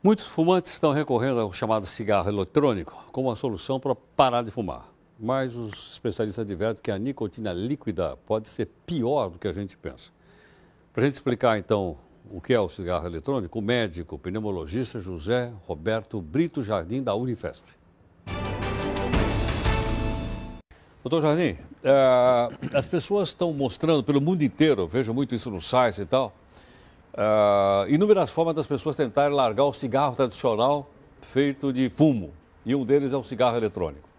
Muitos fumantes estão recorrendo ao chamado cigarro eletrônico como uma solução para parar de fumar. Mas os especialistas advertem que a nicotina líquida pode ser pior do que a gente pensa. Para a gente explicar, então, o que é o cigarro eletrônico, o médico pneumologista José Roberto Brito Jardim, da Unifesp. Doutor Jardim, as pessoas estão mostrando pelo mundo inteiro, vejo muito isso nos sites e tal, inúmeras formas das pessoas tentarem largar o cigarro tradicional feito de fumo. E um deles é o cigarro eletrônico.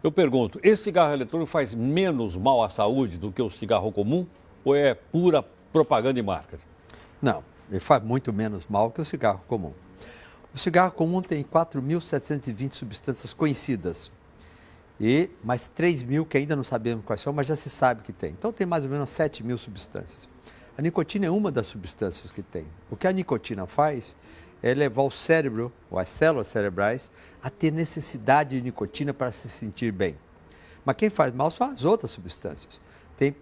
Eu pergunto, esse cigarro eletrônico faz menos mal à saúde do que o cigarro comum ou é pura propaganda e marketing? Não, ele faz muito menos mal que o cigarro comum. O cigarro comum tem 4.720 substâncias conhecidas e mais 3.000 que ainda não sabemos quais são, mas já se sabe que tem. Então tem mais ou menos 7.000 substâncias. A nicotina é uma das substâncias que tem. O que a nicotina faz é levar o cérebro, ou as células cerebrais, a ter necessidade de nicotina para se sentir bem. Mas quem faz mal são as outras substâncias. Tem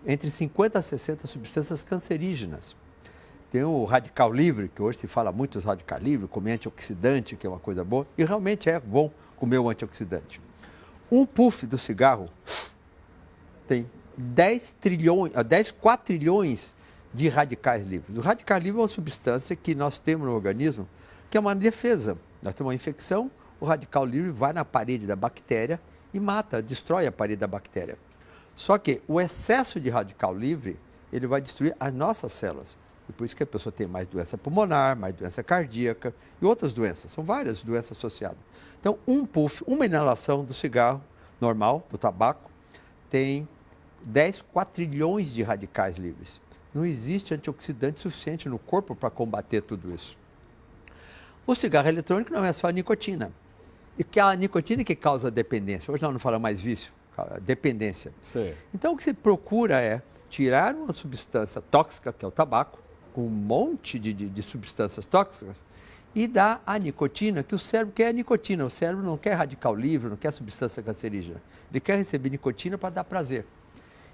entre 50 a 60 substâncias cancerígenas. Tem o radical livre, que hoje se fala muito do radical livre, comer antioxidante, que é uma coisa boa, e realmente é bom comer o antioxidante. Um puff do cigarro tem 4 trilhões de radicais livres. O radical livre é uma substância que nós temos no organismo, que é uma defesa. Nós temos uma infecção, o radical livre vai na parede da bactéria e mata, destrói a parede da bactéria. Só que o excesso de radical livre, ele vai destruir as nossas células. E por isso que a pessoa tem mais doença pulmonar, mais doença cardíaca e outras doenças. São várias doenças associadas. Então, um puff, uma inalação do cigarro normal, do tabaco, tem 4 trilhões de radicais livres. Não existe antioxidante suficiente no corpo para combater tudo isso. O cigarro eletrônico não é só a nicotina. E que é a nicotina que causa dependência. Hoje nós não falamos mais vício, dependência. Sim. Então o que se procura é tirar uma substância tóxica, que é o tabaco, com um monte de substâncias tóxicas, e dar a nicotina, que o cérebro quer a nicotina. O cérebro não quer radical livre, não quer substância cancerígena. Ele quer receber nicotina para dar prazer.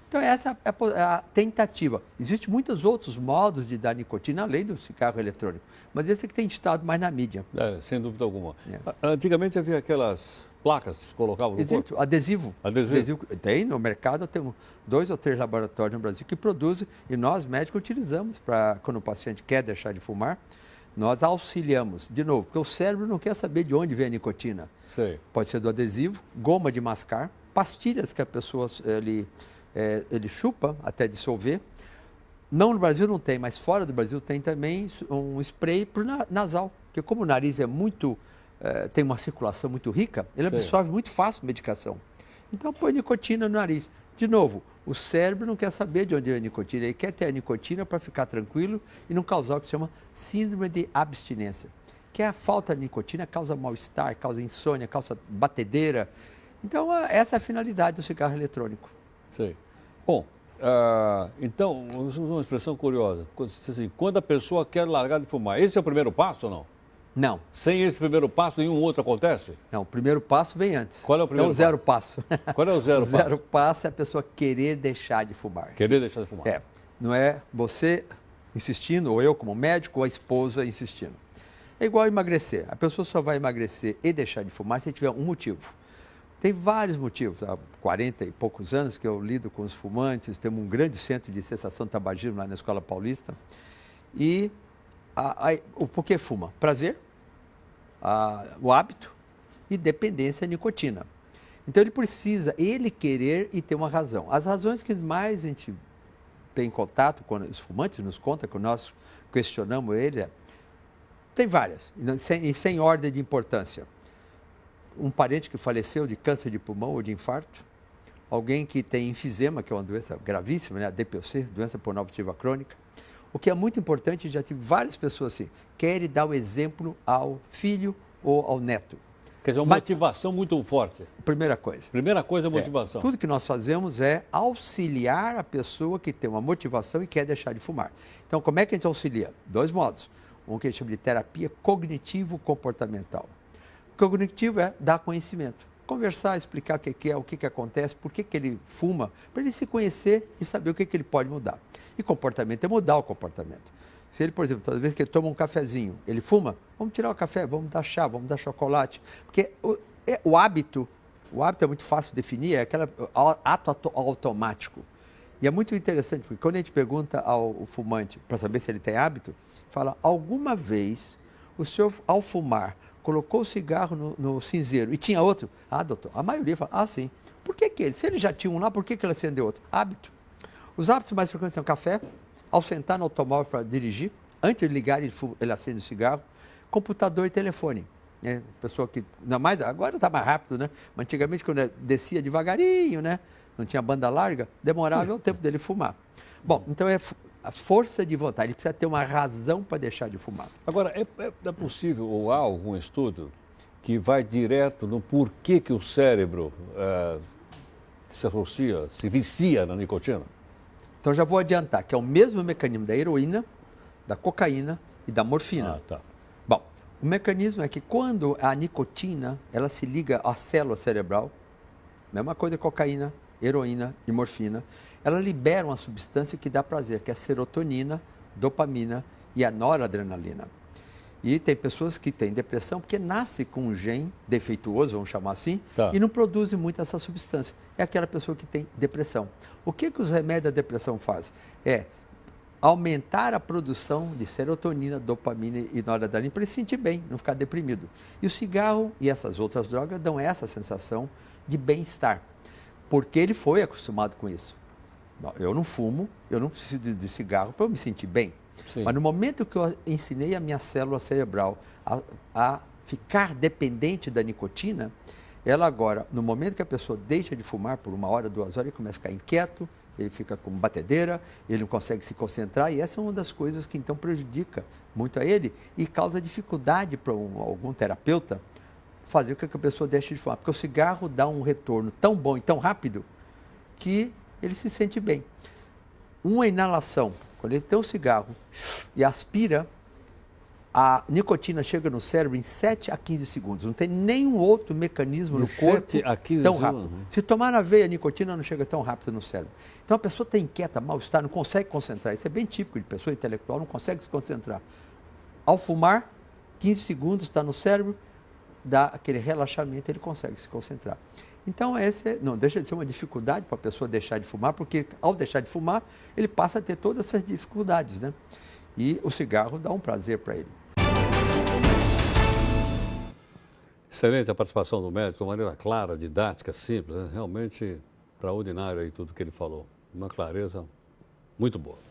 Então, essa é a tentativa. Existem muitos outros modos de dar nicotina, além do cigarro eletrônico. Mas esse é que tem estado mais na mídia. Sem dúvida alguma. Antigamente havia aquelas placas que se colocavam no corpo. Adesivo. Adesivo. Tem no mercado, temos 2 ou 3 laboratórios no Brasil que produzem, e nós, médicos, utilizamos para, quando o paciente quer deixar de fumar, nós auxiliamos. De novo, porque o cérebro não quer saber de onde vem a nicotina. Sei. Pode ser do adesivo, goma de mascar, pastilhas que a pessoa... ele chupa até dissolver. Não no Brasil não tem, mas fora do Brasil tem também um spray para o nasal, porque como o nariz é muito, tem uma circulação muito rica, ele absorve muito fácil a medicação. Então põe nicotina no nariz. De novo, o cérebro não quer saber de onde é a nicotina, ele quer ter a nicotina para ficar tranquilo e não causar o que se chama síndrome de abstinência, que é a falta de nicotina, causa mal-estar, causa insônia, causa batedeira. Então essa é a finalidade do cigarro eletrônico. Sei. Bom, então, uma expressão curiosa. Assim, quando a pessoa quer largar de fumar, esse é o primeiro passo ou não? Não. Sem esse primeiro passo, nenhum outro acontece? Não, o primeiro passo vem antes. Qual é o primeiro zero passo? Qual é o zero passo? O zero passo é a pessoa querer deixar de fumar. Querer deixar de fumar. Não é você insistindo, ou eu como médico, ou a esposa insistindo. É igual emagrecer. A pessoa só vai emagrecer e deixar de fumar se tiver um motivo. Tem vários motivos. Há 40 e poucos anos que eu lido com os fumantes, temos um grande centro de cessação de tabagismo lá na Escola Paulista. E o porquê fuma? Prazer, o hábito e dependência à nicotina. Então ele precisa, ele querer e ter uma razão. As razões que mais a gente tem contato, quando os fumantes nos contam, que nós questionamos ele, tem várias, e sem ordem de importância. Um parente que faleceu de câncer de pulmão ou de infarto, alguém que tem enfisema, que é uma doença gravíssima, né? A DPOC, doença pulmonar obstrutiva crônica. O que é muito importante, já tive várias pessoas assim, querem dar o exemplo ao filho ou ao neto. Quer dizer, uma motivação muito forte. Primeira coisa. Primeira coisa é motivação. Tudo que nós fazemos é auxiliar a pessoa que tem uma motivação e quer deixar de fumar. Então, como é que a gente auxilia? 2 modos. Um que a gente chama de terapia cognitivo-comportamental. Cognitivo é dar conhecimento. Conversar, explicar o que é, o que acontece, por que ele fuma, para ele se conhecer e saber o que ele pode mudar. E comportamento é mudar o comportamento. Se ele, por exemplo, toda vez que ele toma um cafezinho, ele fuma, vamos tirar o café, vamos dar chá, vamos dar chocolate. Porque o hábito é muito fácil de definir, é aquele ato automático. E é muito interessante, porque quando a gente pergunta ao fumante para saber se ele tem hábito, fala, alguma vez o senhor, ao fumar, colocou o cigarro no cinzeiro e tinha outro? Ah, doutor, a maioria fala, ah, sim. Por que ele? Se ele já tinha um lá, por que ele acendeu outro? Hábito. Os hábitos mais frequentes são café, ao sentar no automóvel para dirigir, antes de ligar ele acende o cigarro, computador e telefone. Né? Pessoa que, ainda mais, agora está mais rápido, né? Mas antigamente, quando descia devagarinho, né? Não tinha banda larga, demorava o tempo dele fumar. Bom, então é a força de vontade, ele precisa ter uma razão para deixar de fumar. Agora, é possível, ou há algum estudo que vai direto no porquê que o cérebro se associa, se vicia na nicotina? Então já vou adiantar que é o mesmo mecanismo da heroína, da cocaína e da morfina. Ah, tá. Bom, o mecanismo é que quando a nicotina ela se liga à célula cerebral, mesma coisa cocaína, heroína e morfina, ela libera uma substância que dá prazer, que é a serotonina, dopamina e a noradrenalina. E tem pessoas que têm depressão porque nasce com um gene defeituoso, vamos chamar assim, Tá. e não produzem muito essa substância. É aquela pessoa que tem depressão. O que os remédios da depressão fazem? É aumentar a produção de serotonina, dopamina e noradrenalina para ele se sentir bem, não ficar deprimido. E o cigarro e essas outras drogas dão essa sensação de bem-estar, porque ele foi acostumado com isso. Eu não fumo, eu não preciso de cigarro para eu me sentir bem. Sim. Mas no momento que eu ensinei a minha célula cerebral a ficar dependente da nicotina, ela agora, no momento que a pessoa deixa de fumar por 1 hora, 2 horas, ele começa a ficar inquieto, ele fica com batedeira, ele não consegue se concentrar, e essa é uma das coisas que então prejudica muito a ele e causa dificuldade para algum terapeuta fazer com que a pessoa deixe de fumar. Porque o cigarro dá um retorno tão bom e tão rápido que ele se sente bem. Uma inalação, quando ele tem um cigarro e aspira, a nicotina chega no cérebro em 7 a 15 segundos. Não tem nenhum outro mecanismo no corpo 7 a 15 tão segundos. rápido. Se tomar na veia, a nicotina não chega tão rápido no cérebro. Então a pessoa está inquieta, mal-estar, não consegue concentrar. Isso é bem típico de pessoa intelectual, não consegue se concentrar. Ao fumar, 15 segundos está no cérebro, dá aquele relaxamento, ele consegue se concentrar. Então, não deixa de ser uma dificuldade para a pessoa deixar de fumar, porque ao deixar de fumar, ele passa a ter todas essas dificuldades, né? E o cigarro dá um prazer para ele. Excelente a participação do médico, de uma maneira clara, didática, simples, né? Realmente extraordinário aí tudo que ele falou. Uma clareza muito boa.